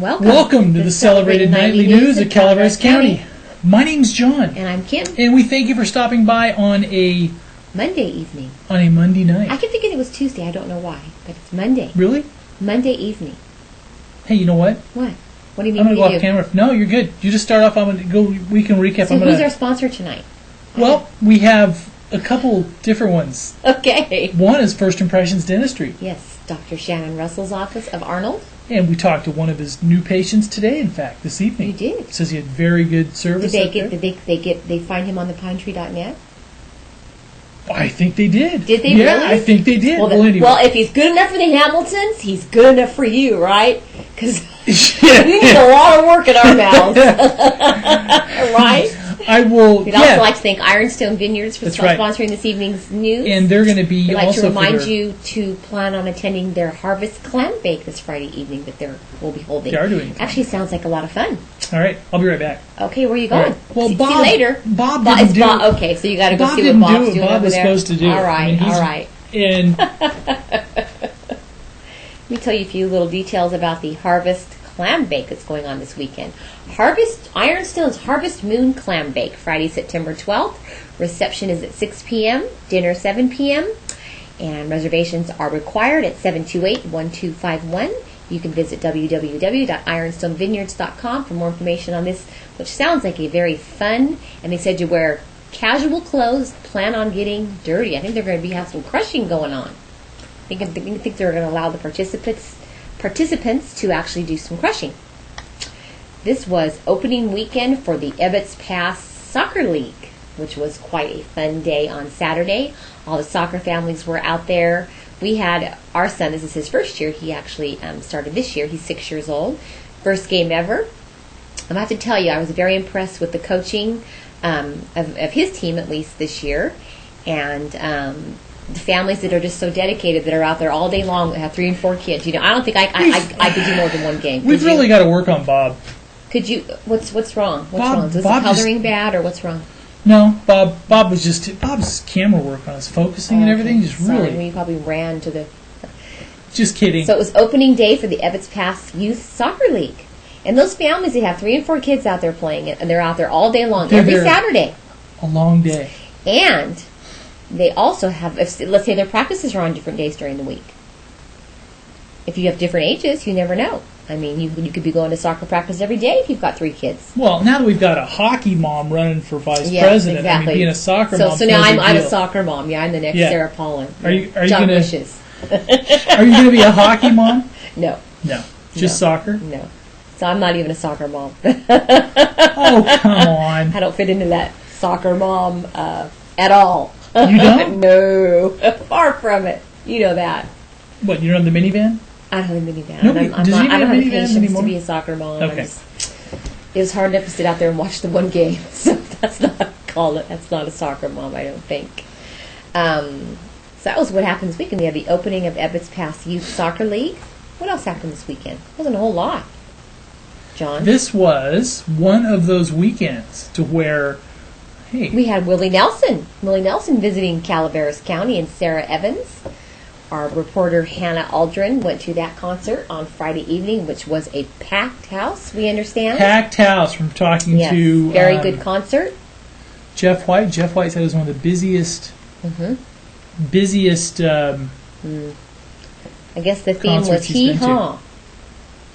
and welcome. Welcome to the celebrated nightly news of Calaveras County. My name's John. And I'm Kim. And we thank you for stopping by on a Monday evening. On a Monday night. I keep thinking it was Tuesday. I don't know why, but it's Monday. Really? Monday evening. Hey, you know what? What? What do you mean? I'm going to go off camera. No, you're good. You just start off. I'm going to go. We can recap. So who's our sponsor tonight? Well, we have a couple different ones. Okay. One is First Impressions Dentistry. Yes, Dr. Shannon Russell's office of Arnold. And we talked to one of his new patients today, in fact, this evening. You did. Says he had very good service. Did they find him on the pinetree.net? I think they did. Did they yeah, really? I think they did. Well, anyway. Well, if he's good enough for the Hamiltons, he's good enough for you, right? Because we need a lot of work in our mouths. Right? I will. We'd also like to thank Ironstone Vineyards for sponsoring this evening's news. And they're going to be We'd like also to remind you to plan on attending their Harvest Clam Bake this Friday evening that we'll be holding. They are doing. Actually, sounds like a lot of fun. All right, I'll be right back. Okay, where are you going? Right. Well, see Bob. you later. Bob didn't do. Okay, so you got to go see what Bob's doing Bob over was there. supposed to do. All right, all right. And let me tell you a few little details about the Harvest Clam Bake that's going on this weekend. Ironstone's Harvest Moon Clam Bake, Friday, September 12th. Reception is at 6 p.m., dinner 7 p.m., and reservations are required at 728-1251. You can visit www.ironstonevineyards.com for more information on this, which sounds like a very fun, and they said you wear casual clothes, plan on getting dirty. I think they're going to have some crushing going on. I think they're going to allow the participants to actually do some crushing. This was opening weekend for the Ebbets Pass Soccer League, which was quite a fun day on Saturday. All the soccer families were out there. We had our son, this is his first year. He actually started this year. He's 6 years old. First game ever. I'm about to tell you, I was very impressed with the coaching of his team, at least this year. And the families that are just so dedicated that are out there all day long that have 3 and 4 kids. You know, I don't think I could do more than one game. We've really got to work on Bob. Could you? What's wrong? What's Bob, wrong? Is the coloring bad or what's wrong? No, Bob was just Bob's camera work on his focusing and everything. Just really. He probably ran to the. Just kidding. So it was opening day for the Ebbets Pass Youth Soccer League, and those families that have 3 and 4 kids out there playing it, and they're out there all day long, every Saturday. A long day. And they also have, let's say their practices are on different days during the week. If you have different ages, you never know. I mean, you could be going to soccer practice every day if you've got 3 kids. Well, now that we've got a hockey mom running for vice president, exactly. I mean, being a soccer mom. So now I'm a soccer mom. Yeah, I'm the next Sarah Paulin. Are you John gonna? Wishes. Are you going to be a hockey mom? No. Just soccer. No. So I'm not even a soccer mom. Oh, come on! I don't fit into that soccer mom at all. You don't? No, far from it. You know that. What? You don't have the minivan? I don't have a minivan. I don't have the patience to be a soccer mom. Okay. It was hard enough to sit out there and watch the one game, so that's not That's not a soccer mom, I don't think. So that was what happened this weekend. We had the opening of Ebbets Pass Youth Soccer League. What else happened this weekend? It wasn't a whole lot. John? This was one of those weekends to where, hey. We had Willie Nelson. Willie Nelson visiting Calaveras County and Sarah Evans. Our reporter Hannah Aldrin went to that concert on Friday evening, which was a packed house, we understand. Packed house from talking to... Very good concert. Jeff White. Jeff White said it was one of the busiest... I guess the theme was hee-haw.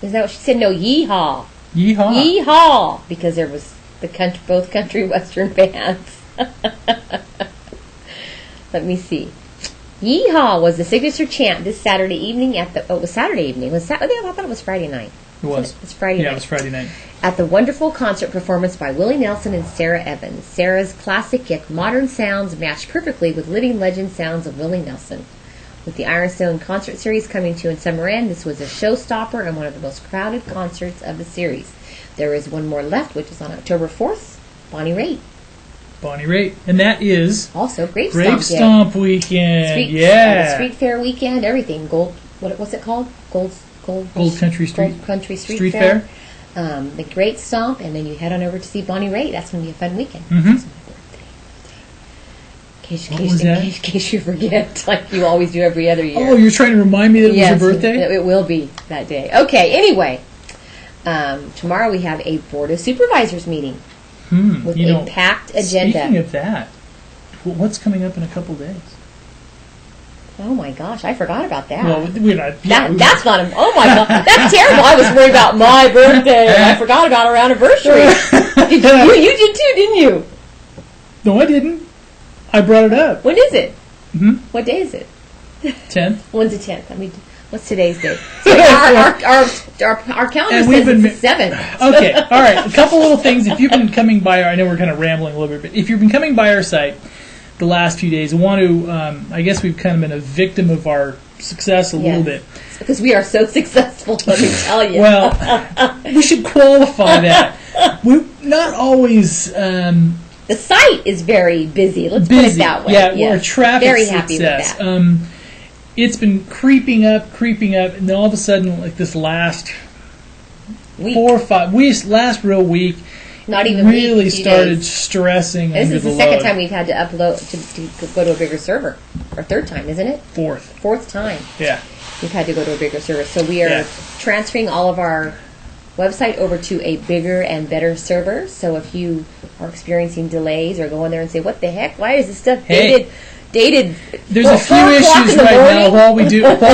Is that what she said? No, yeehaw. Yeehaw. Yeehaw. Because there was both country western bands. Let me see. Yeehaw was the signature chant this Saturday evening at the... Oh, it was Saturday evening. I thought it was Friday night. It was. It's Friday night. Yeah, it was Friday night. At the wonderful concert performance by Willie Nelson and Sarah Evans. Sarah's classic yet modern sounds matched perfectly with living legend sounds of Willie Nelson. With the Ironstone concert series coming to in summer end, this was a showstopper and one of the most crowded concerts of the series. There is one more left, which is on October 4th, Bonnie Raitt. Bonnie Raitt. And that is... Also, Grape Stomp weekend. Street fair weekend, everything. What's it called? Gold Country Street. Gold Country Street Fair. The Great Stomp, and then you head on over to see Bonnie Raitt. That's going to be a fun weekend. Mm-hmm. In case you forget, like you always do every other year. Oh, you're trying to remind me that it was your birthday? It will be that day. Okay, anyway. Tomorrow we have a Board of Supervisors meeting with a packed agenda. Speaking of that, what's coming up in a couple days? Oh my gosh, I forgot about that. Well, we're not. That's not. Oh my god, that's terrible. I was worried about my birthday. And I forgot about our anniversary. You did too, didn't you? No, I didn't. I brought it up. When is it? Mm-hmm. What day is it? 10th. When's the 10th? I mean, what's today's date? So our calendar says it's the 7th. Okay, all right. A couple little things. If you've been coming by I know we're kind of rambling a little bit, but if you've been coming by our site the last few days, I want to, I guess we've kind of been a victim of our success a little bit. Because we are so successful, let me tell you. Well, we should qualify that. We're not always... the site is very busy. Let's put it that way. Yeah, we're a traffic very success. Happy with that. It's been creeping up, and then all of a sudden, like this last week. 4 or 5 weeks, last real week, not even really started stressing under the load. This is the second time we've had to upload to go to a bigger server, or third time, isn't it? Fourth time. Yeah, we've had to go to a bigger server. So we are transferring all of our website over to a bigger and better server. So if you are experiencing delays or go in there and say, "What the heck? Why is this stuff dated?" There's a few issues right now while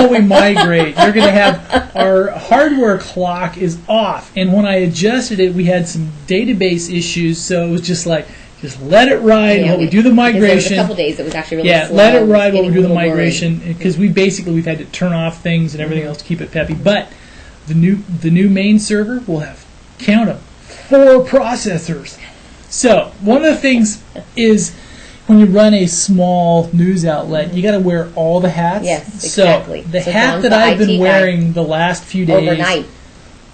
we migrate. You're going to have our hardware clock is off, and when I adjusted it, we had some database issues. So it was just like, just let it ride while we do the migration. There was a couple days it was actually really slow. Let it ride while we do the migration, because we've had to turn off things and everything else to keep it peppy. But the new main server will have, count them, 4 processors. So one of the things is, when you run a small news outlet, you got to wear all the hats. Yes, exactly. So the hat that I've been wearing the last few days overnight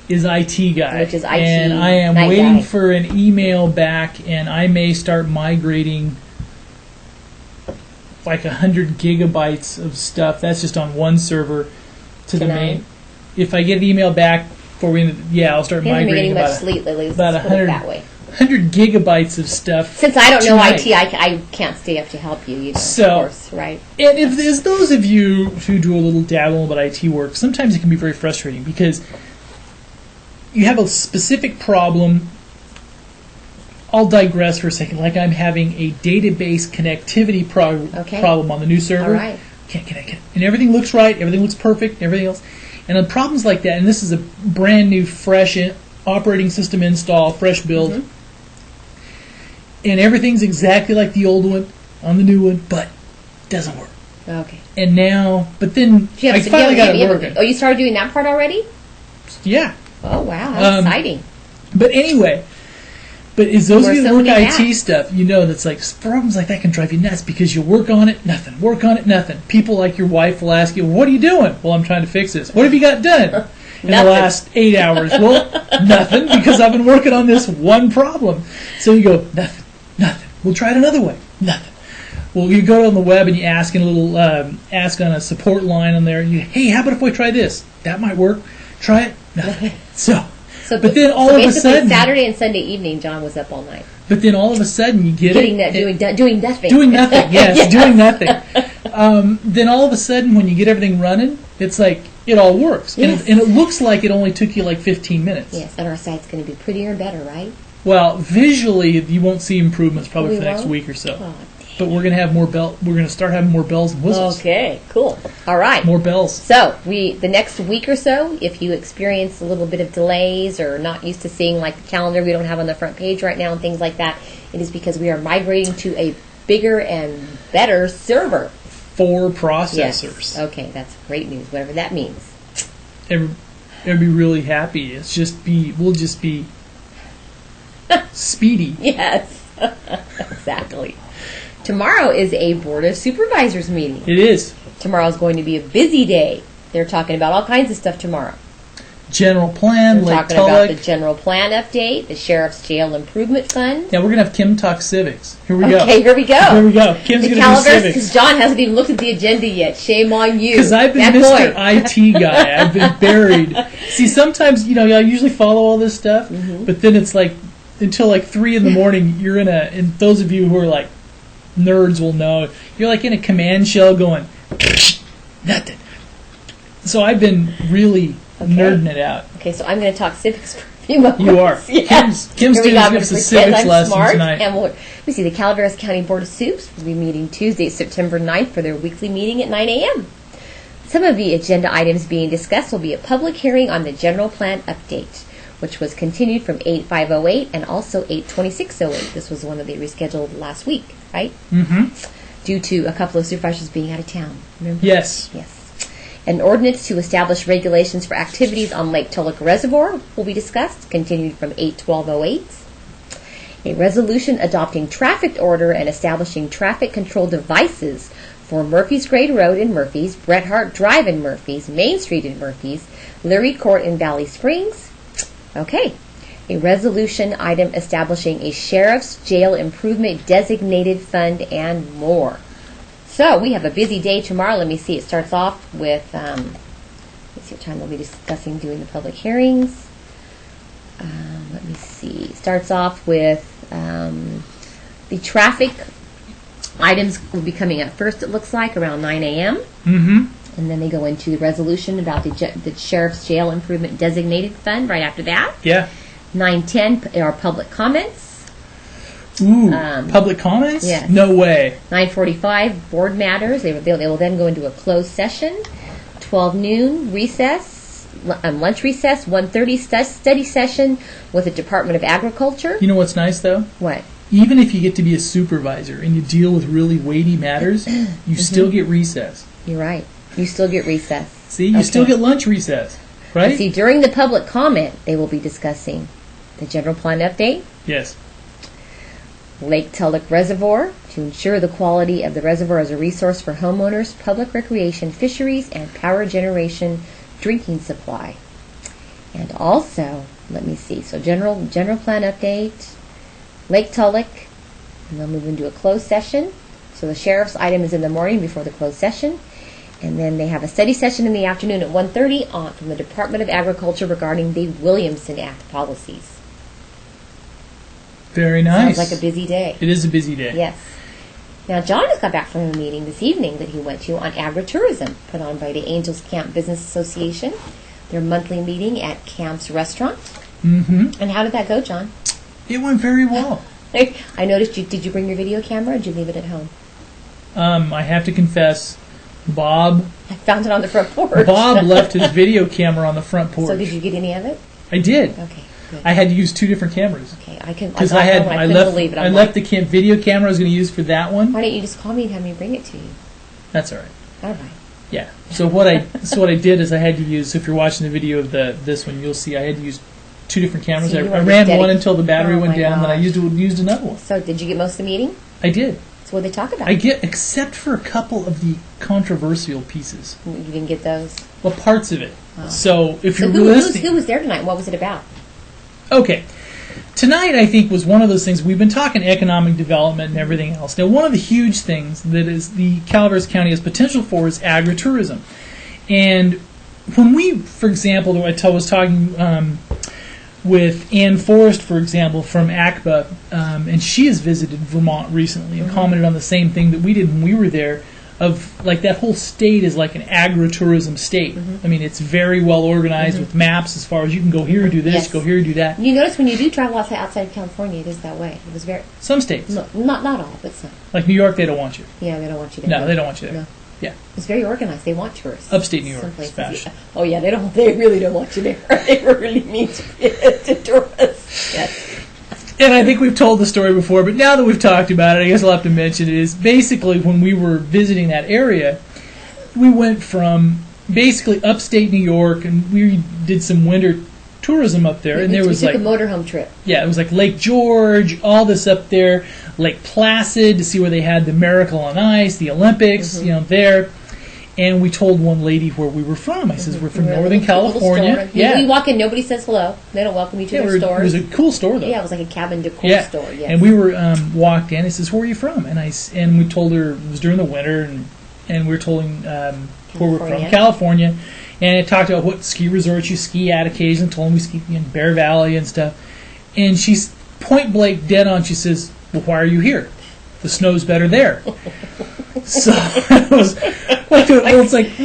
is IT guy. Which is IT and I am night waiting guy. for an email back, and I may start migrating like 100 gigabytes of stuff. That's just on one server to the main. If I get an email back before I'll start migrating about sleep lately. About 100 gigabytes of stuff. Since I don't know IT, I can't stay up to help you. Of course, right? And if there's those of you who do a little dabble about IT work, sometimes it can be very frustrating because you have a specific problem. I'll digress for a second. Like, I'm having a database connectivity problem on the new server. All right. Can't connect it. And everything looks right. Everything looks perfect. Everything else. And on problems like that, and this is a brand new, fresh operating system install, fresh build, and everything's exactly like the old one on the new one, but it doesn't work. Okay. And now, but then I finally got it working. Oh, you started doing that part already? Yeah. Oh, wow. That's exciting. But anyway, as those of you that work IT stuff, you know that's like, problems like that can drive you nuts because you work on it, nothing. Work on it, nothing. People like your wife will ask you, what are you doing? Well, I'm trying to fix this. What have you got done in the last 8 hours? Well, nothing, because I've been working on this one problem. So you go, nothing. We'll try it another way. Nothing. Well, you go on the web and you ask in a little, ask on a support line on there. Hey, how about if we try this? That might work. Try it. Nothing. But then all of a sudden, Saturday and Sunday evening, John was up all night. But then all of a sudden, you get doing nothing. Doing nothing. Yes, doing nothing. Then all of a sudden, when you get everything running, it's like it all works, and it looks like it only took you like 15 minutes. Yes, and our site's going to be prettier and better, right? Well, visually, you won't see improvements probably for the next week or so. Oh, but we're going to have more We're going to start having more bells and whistles. Okay, cool. All right. More bells. So the next week or so, if you experience a little bit of delays or not used to seeing like the calendar we don't have on the front page right now and things like that, it is because we are migrating to a bigger and better server. 4 processors. Yes. Okay, that's great news. Whatever that means. Everybody be really happy. We'll just be speedy. Yes, exactly. Tomorrow is a Board of Supervisors meeting. It is. Tomorrow is going to be a busy day. They're talking about all kinds of stuff tomorrow. General plan, We're talking about the general plan update, the Sheriff's Jail Improvement Fund. Yeah, we're going to have Kim talk civics. Here we go. Okay, here we go. Here we go. Kim's going to do civics. Because John hasn't even looked at the agenda yet. Shame on you. Because I've been Mr. IT guy. I've been buried. See, sometimes, I usually follow all this stuff, but then it's like, until like 3 in the morning, you're and those of you who are like nerds will know, you're like in a command shell going, nothing. So I've been really Okay. Nerding it out. Okay, so I'm going to talk civics for a few moments. You are. Yes. Kim's doing a civics lesson smart, tonight. And let me see, the Calaveras County Board of Soups will be meeting Tuesday, September 9th for their weekly meeting at 9 a.m. Some of the agenda items being discussed will be a public hearing on the general plan update, which was continued from 8/5/08 and also 8/26/08. This was the one that they rescheduled last week, right? Mm-hmm. Due to a couple of supervisors being out of town. Remember? Yes. Yes. An ordinance to establish regulations for activities on Lake Tulloch Reservoir will be discussed, continued from 8/12/08. A resolution adopting traffic order and establishing traffic control devices for Murphy's Grade Road in Murphy's, Bret Hart Drive in Murphy's, Main Street in Murphy's, Leary Court in Valley Springs. Okay. A resolution item establishing a sheriff's jail improvement designated fund and more. So we have a busy day tomorrow. Let me see. It starts off with, let's see what time we'll be discussing doing the public hearings. Let me see. It starts off with the traffic items will be coming up first, it looks like, around 9 a.m. Mm-hmm. And then they go into the resolution about the sheriff's jail improvement designated fund right after that. Yeah. 9:10 are public comments. Ooh, public comments? Yes. No way. 9:45 board matters. They will then go into a closed session. 12 noon recess, lunch recess. 1:30 study session with the Department of Agriculture. You know what's nice though? What? Even if you get to be a supervisor and you deal with really weighty matters, you still get recess. You're right. You still get recess. See, you still get lunch recess, right? And see, during the public comment, they will be discussing the general plan update, Yes. Lake Tulloch Reservoir, to ensure the quality of the reservoir as a resource for homeowners, public recreation, fisheries, and power generation drinking supply. And also, let me see, so general plan update, Lake Tulloch, and they'll move into a closed session. So the sheriff's item is in the morning before the closed session. And then they have a study session in the afternoon at 1:30 from the Department of Agriculture regarding the Williamson Act policies. Very nice. Sounds like a busy day. It is a busy day. Yes. Now, John just got back from a meeting this evening that he went to on agritourism, put on by the Angels Camp Business Association, their monthly meeting at Camp's Restaurant. Mm-hmm. And how did that go, John? It went very well. I noticed did you bring your video camera or did you leave it at home? I have to confess, Bob I found it on the front porch. left his video camera on the front porch. So did you get any of it? I did. Okay, good. I had to use two different cameras. Okay, I couldn't Because believe it. I left the video camera I was going to use for that one. Why don't you just call me and have me bring it to you? That's all right. All right. Yeah. So what I did is I had to use. If you're watching the video of this one, you'll see I had to use two different cameras. So I you were ran just one until the battery Oh went my down, then I gosh. used another one. So did you get most of the meeting? I did. That's what they talk about. Except for a couple of the controversial pieces. You didn't get those? Well, parts of it. Oh. So if So you're who listening, was there tonight? What was it about? okay. Tonight, I think, was one of those things. We've been talking economic development and everything else. Now, one of the huge things that is the Calaveras County has potential for is agritourism. And when we, for example, I was talking with Ann Forrest, for example, from ACBA, and she has visited Vermont recently and commented on the same thing that we did when we were there, of like that whole state is like an agritourism state. I mean, it's very well organized with maps as far as you can go here and do this, Yes. go here and do that. You notice when you do travel outside of California, it is that way. It was very Some states, not all, but some. like New York, they don't want you. Yeah, they don't want you there. No, they don't want you there. No. Yeah. It's very organized. They want tourists. Upstate New York, Some places, especially. yeah. Oh yeah, they really don't want you there. They really mean to tourists. Yes. And I think we've told the story before, but now that we've talked about it, I guess I'll have to mention it. Is basically when we were visiting that area, we went from basically upstate New York, and we did some winter tourism up there, and there was we took like a motorhome trip. yeah, it was like Lake George, all this up there, Lake Placid to see where they had the Miracle on Ice, the Olympics, there. And we told one lady where we were from. I says, we're from Northern California. Yeah. You walk in, nobody says hello. They don't welcome you to their stores. It was a cool store, though. Yeah, it was like a cabin decor store. Yes. And we were walked in. He says, "Where are you from?" And we told her it was during the winter, and we were told where we're from, California. And it talked about what ski resorts you ski at occasionally. Told them we ski in Bear Valley and stuff. And she's point blank dead on. She says, "Well, why are you here? The snow's better there." So it was well,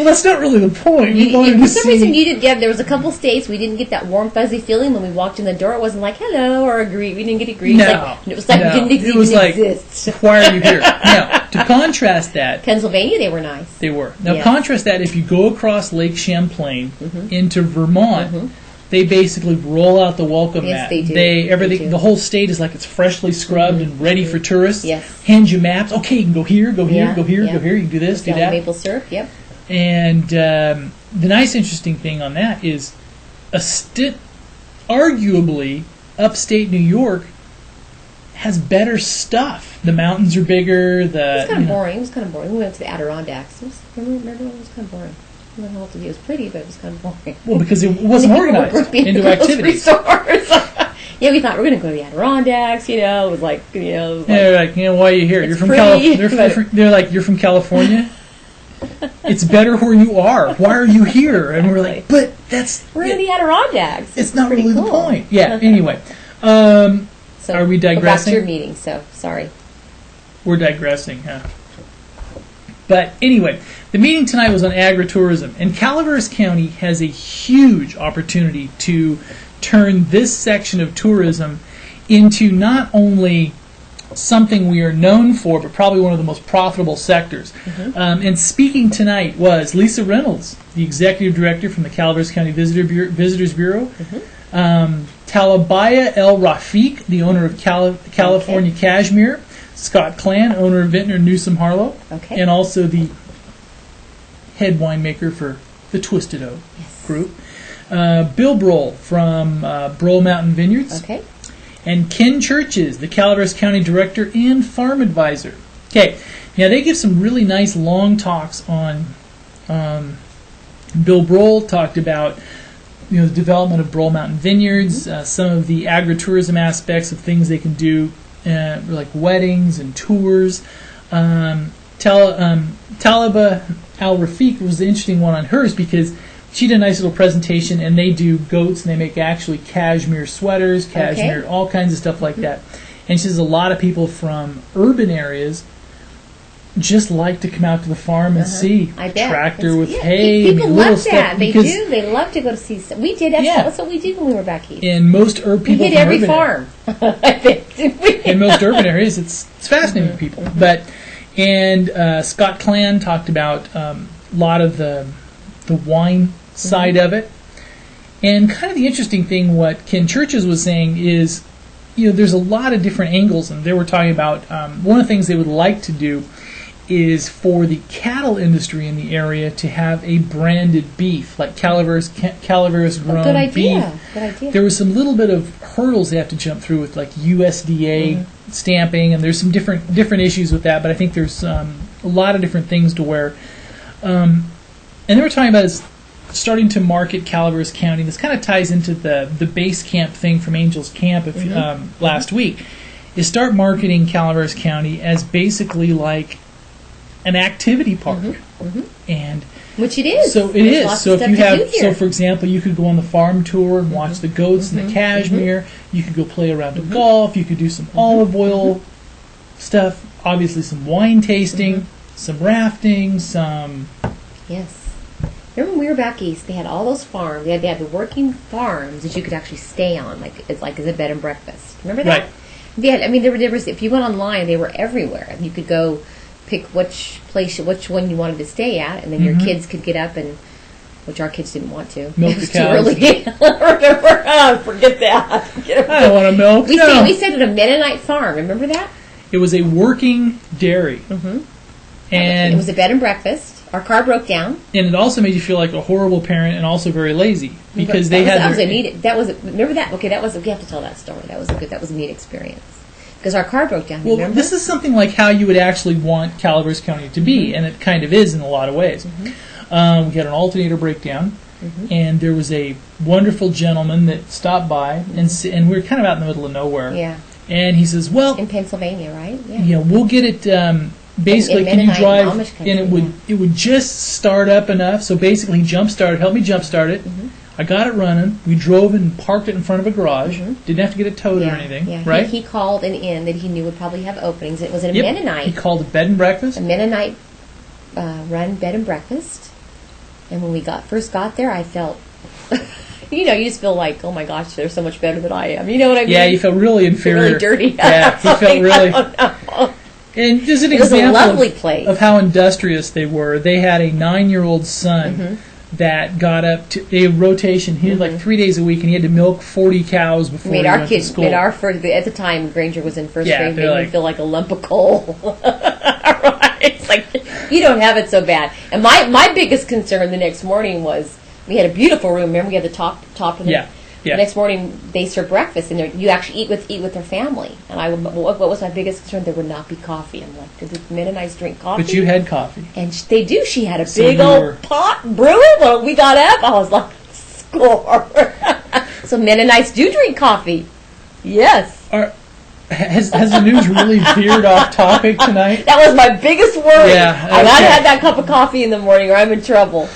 that's not really the point. For some reason, you didn't get. There was a couple states we didn't get that warm, fuzzy feeling when we walked in the door. It wasn't like hello or a greet. We didn't get a greet. No, it was like we didn't even it was like, exist. Why are you here? Now, to contrast that, Pennsylvania, they were nice. They were. Now, contrast that if you go across Lake Champlain into Vermont. They basically roll out the welcome mat. They do. Everything. The whole state is like it's freshly scrubbed and ready for tourists. Yes. Hand you maps. Okay, you can go here, go here, go here, go here. You can do this, do that. Maple syrup. Yep. And the nice, interesting thing on that is, arguably, upstate New York has better stuff. The mountains are bigger. It was kind of boring. It was kind of boring. We went to the Adirondacks. Remember it was kind of boring. It was pretty, but it was kind of boring. Well, because it wasn't organized into activities. Yeah, we thought we're going to go to the Adirondacks. It was like, they're like, why are you here? You're from California. They're like, you're from California. It's better where you are. Why are you here? And we're like, but we're in the Adirondacks. It's not really the point. Yeah. Anyway, are we digressing? Back to your meeting. So sorry. We're digressing, huh? But anyway, the meeting tonight was on agritourism, and Calaveras County has a huge opportunity to turn this section of tourism into not only something we are known for, but probably one of the most profitable sectors. And speaking tonight was Lisa Reynolds, the executive director from the Calaveras County Visitors Bureau, Talabaya El Rafiq, the owner of California Cashmere, Scott Clan, owner of Vintner Newsom Harlow, and also the head winemaker for the Twisted O group. Bill Brohl from Brohl Mountain Vineyards. And Ken Churches, the Calaveras County Director and Farm Advisor. Okay, now they give some really nice long talks on. Bill Brohl talked about the development of Brohl Mountain Vineyards, some of the agritourism aspects of things they can do, like weddings and tours. Talaba Al Rafiq was the interesting one on hers because she did a nice little presentation, and they do goats, and they make actually cashmere sweaters, cashmere, all kinds of stuff like that. And she says a lot of people from urban areas just like to come out to the farm and see tractor with hay. People love that. They do. They love to go to see. We did. That's what we did when we were back east. And most people we hit every farm. I think. In most urban areas, it's fascinating to people. But Scott Clan talked about a lot of the wine side of it. And kind of the interesting thing, what Ken Churches was saying is, there's a lot of different angles, and they were talking about one of the things they would like to do is for the cattle industry in the area to have a branded beef, like Calaveras grown good idea. beef. Good idea. There was some little bit of hurdles they have to jump through with like USDA stamping, and there's some different issues with that, but I think there's a lot of different things to where and they were talking about is starting to market Calaveras County. This kind of ties into the base camp thing from Angels Camp last week, is start marketing Calaveras County as basically like an activity park. And which it is. So it is. So if you have, for example, you could go on the farm tour and watch the goats and the cashmere. You could go play around of golf. You could do some olive oil stuff. Obviously, some wine tasting, some rafting, some. Yes. Remember when we were back east? They had all those farms. They had the working farms that you could actually stay on, as a bed and breakfast. Remember that? Right. They had. I mean, there was. If you went online, they were everywhere. You could go pick which one you wanted to stay at, and then your kids could get up and, which our kids didn't want to. Milk the cows. Forget that. I don't want to milk. We stayed at a Mennonite farm. Remember that? It was a working dairy. And it was a bed and breakfast. Our car broke down, and it also made you feel like a horrible parent and also very lazy because remember that? Okay, we have to tell that story. That was a neat experience because our car broke down. Well, remember? This is something like how you would actually want Calaveras County to be, and it kind of is in a lot of ways. We had an alternator breakdown, and there was a wonderful gentleman that stopped by, and we were kind of out in the middle of nowhere. Yeah. And he says, "Well, in Pennsylvania, right? Yeah, we'll get it." Basically, can you drive? And it would just start up enough. So basically, help me jumpstart it. I got it running. We drove and parked it in front of a garage. Didn't have to get it towed or anything. Yeah. Right? He called an inn that he knew would probably have openings. It was a Mennonite. He called a bed and breakfast. A Mennonite run bed and breakfast. And when we first got there, I felt, you just feel like, oh my gosh, they're so much better than I am. You know what I mean? Yeah, you felt really inferior. Really dirty. Yeah, he felt really. And just an example a lovely place. Of how industrious they were. They had a 9-year-old son that got up to a rotation. He had like 3 days a week, and he had to milk 40 cows before he went to school. At the time, Granger was in first grade, made me feel like a lump of coal. Right? It's like, you don't have it so bad. And my biggest concern the next morning was, we had a beautiful room. Remember, we had the top of the... Yeah. The next morning, they serve breakfast, and you actually eat with their family. And what was my biggest concern? There would not be coffee. I'm like, do the Mennonites drink coffee? But you had coffee. And they do. She had a big old pot brewing. When we got up, I was like, score. So Mennonites do drink coffee. Yes. Has the news really veered off topic tonight? That was my biggest worry. Yeah, I gotta have that cup of coffee in the morning, or I'm in trouble.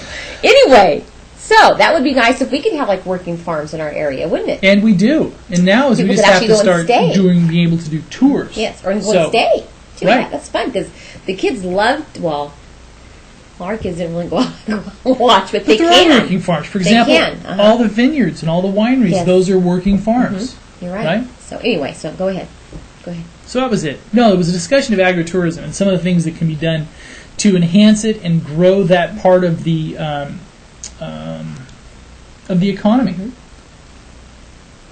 Anyway. So, that would be nice if we could have, like, working farms in our area, wouldn't it? And we do. And now we just have to start being able to do tours. Yes, or go and stay. Right. That's fun, because the kids loved, our kids didn't really go out and watch, but they there can. Are working farms. For example, all the vineyards and all the wineries, those are working farms. You're right. So, anyway, go ahead. So that was it. No, it was a discussion of agritourism and some of the things that can be done to enhance it and grow that part of the economy.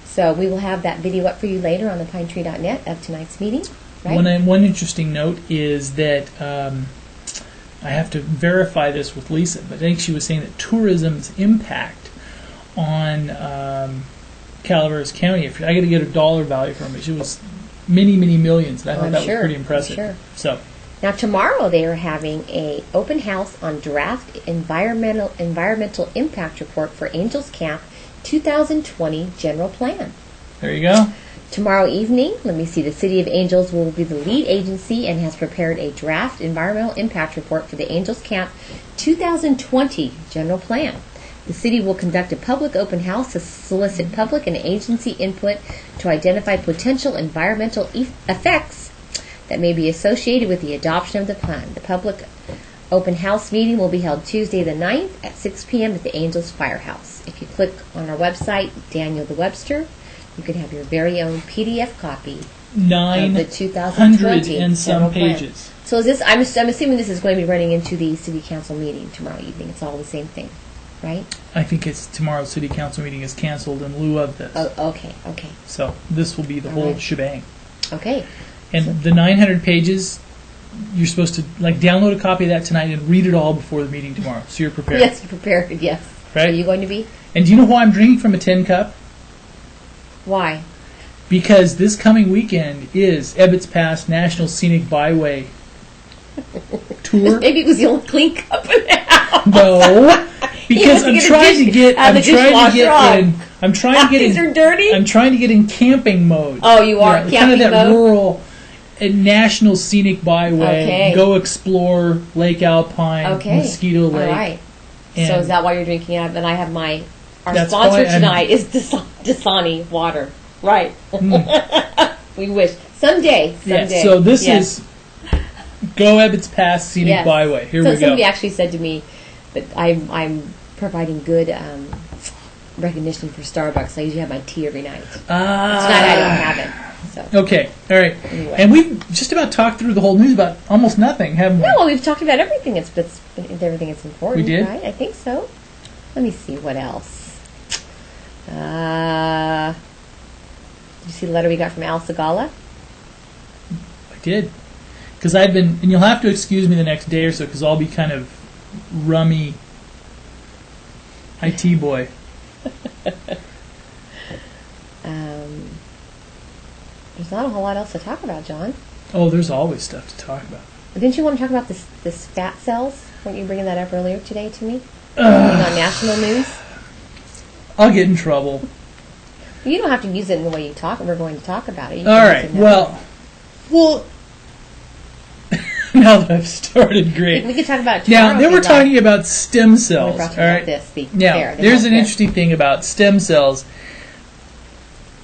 So we will have that video up for you later on the pinetree.net of tonight's meeting. Right? One interesting note is that I have to verify this with Lisa, but I think she was saying that tourism's impact on Calaveras County, if I got to get a dollar value from it, it was many, many millions, and I thought that was pretty impressive. Sure. So. Now tomorrow they are having a open house on draft environmental impact report for Angels Camp 2020 general plan. There you go. Tomorrow evening, the City of Angels will be the lead agency and has prepared a draft environmental impact report for the Angels Camp 2020 general plan. The city will conduct a public open house to solicit public and agency input to identify potential environmental effects that may be associated with the adoption of the plan. The public open house meeting will be held Tuesday the 9th at 6 p.m. at the Angels Firehouse. If you click on our website, Daniel the Webster, you can have your very own PDF copy of the 2020 and some pages. Plan. So is this? I'm assuming this is going to be running into the city council meeting tomorrow evening. It's all the same thing, right? I think it's tomorrow's city council meeting is canceled in lieu of this. Oh, okay. So this will be the whole shebang. Okay. And the 900 pages, you're supposed to download a copy of that tonight and read it all before the meeting tomorrow, so you're prepared. Yes, prepared. Yes. Right? Are you going to be? And do you know why I'm drinking from a tin cup? Why? Because this coming weekend is Ebbets Pass National Scenic Byway Tour. Maybe it was the only clean cup in the house. No, because I'm trying to get These are dirty. I'm trying to get in camping mode. Oh, you are camping kind of that mode? rural National Scenic Byway. Okay. Go explore Lake Alpine, Mosquito Lake. All right. So is that why you're drinking it? And I have our sponsor why tonight is Dasani water. Right. We wish. Someday. Yeah, so this is Go Ebbets Pass Scenic Byway. Here we go. Somebody actually said to me that I'm providing good recognition for Starbucks. I usually have my tea every night. Tonight I don't have it. So. Okay, all right. Anyway. And we've just about talked through the whole news about almost nothing, haven't we? No, we've talked about everything. Everything that's important. We did? Right? I think so. Let me see what else. Did you see the letter we got from Al Segala? I did. Because I've been, and you'll have to excuse me the next day or so because I'll be kind of rummy IT boy. There's not a whole lot else to talk about, John. Oh, there's always stuff to talk about. But didn't you want to talk about this fat cells? Weren't you bringing that up earlier today to me? On national news? I'll get in trouble. You don't have to use it in the way you talk. We're going to talk about it. All right. Well, now that I've started, great. We could talk about it Now, tomorrow then if we're you'd like. talking about stem cells. We brought All right. about this, the Now, care, the there's an healthcare. interesting thing about stem cells.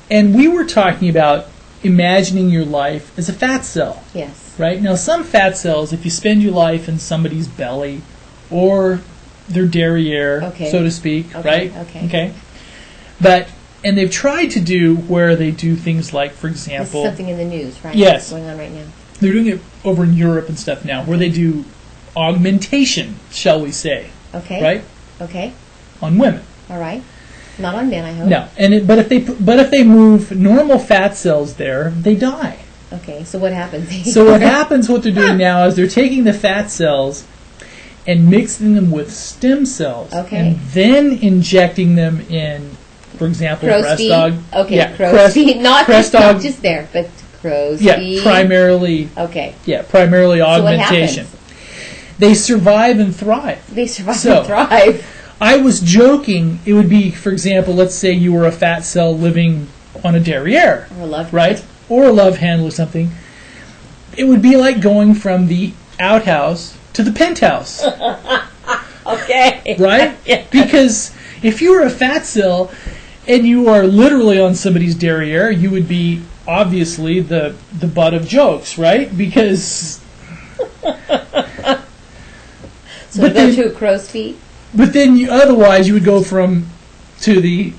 And we were talking about imagining your life as a fat cell. Yes. Right? Now, some fat cells, if you spend your life in somebody's belly or their derriere, Okay. so to speak, Okay, right? okay. But, and they've tried to do where they do things like, for This is example, something in the news, right? Yes. That's going on right now. they're doing it over in Europe and stuff now, where they do augmentation, shall we say, Okay. right? Okay. On women. All right. Not on men, I hope. No, but if they move normal fat cells there, they die. Okay. So what happens? So what happens? What they're doing now is they're taking the fat cells and mixing them with stem cells, Okay. and then injecting them in, for example, Crow's breast feet. dog. Okay. Yeah, Crow's feet. Not crest not dog. just there, but crow's Yeah, feet. primarily. Okay. Yeah, primarily So what augmentation. happens? They survive and thrive. They survive So- and thrive. I was joking. It would be, for example, let's say you were a fat cell living on a derriere, Or love. right? Or a love handle or something. It would be like going from the outhouse to the penthouse, Okay. right? Yeah. Because if you were a fat cell and you are literally on somebody's derriere, you would be obviously the butt of jokes, right? Because So But go then- to a crow's feet. but then otherwise you would go from to the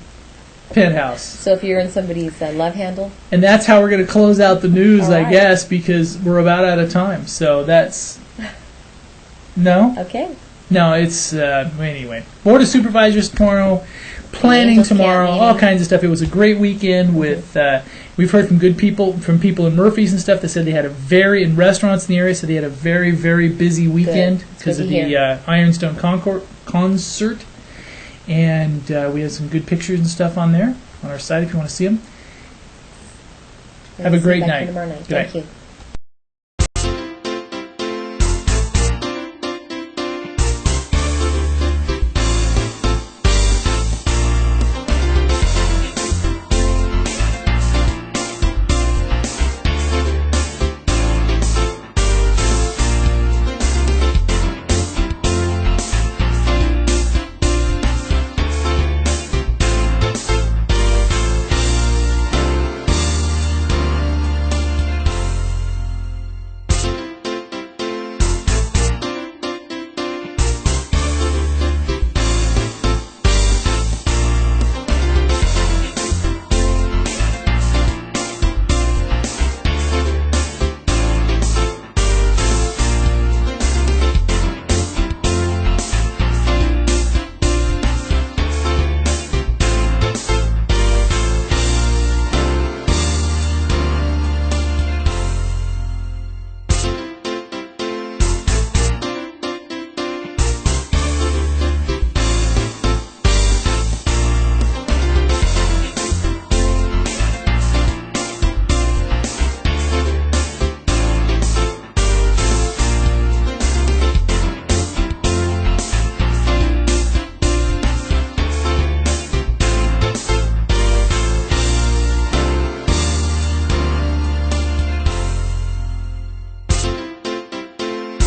penthouse. So if you're in somebody's love handle. And that's how we're going to close out the news, All I right. guess, because we're about out of time. So that's... No? Okay. No, it's... anyway. Board of Supervisors tomorrow. Planning Angels tomorrow. Camp All meeting. kinds of stuff. It was a great weekend with... we've heard from good people, from people in Murphy's and stuff that said they had a very... In restaurants in the area, said they had a very, very busy weekend It's because good of to the hear. Ironstone concert. And we had some good pictures and stuff on there, on our site if you want to see them. Have a We'll see you great back night. here tomorrow night. Good night. Thank you.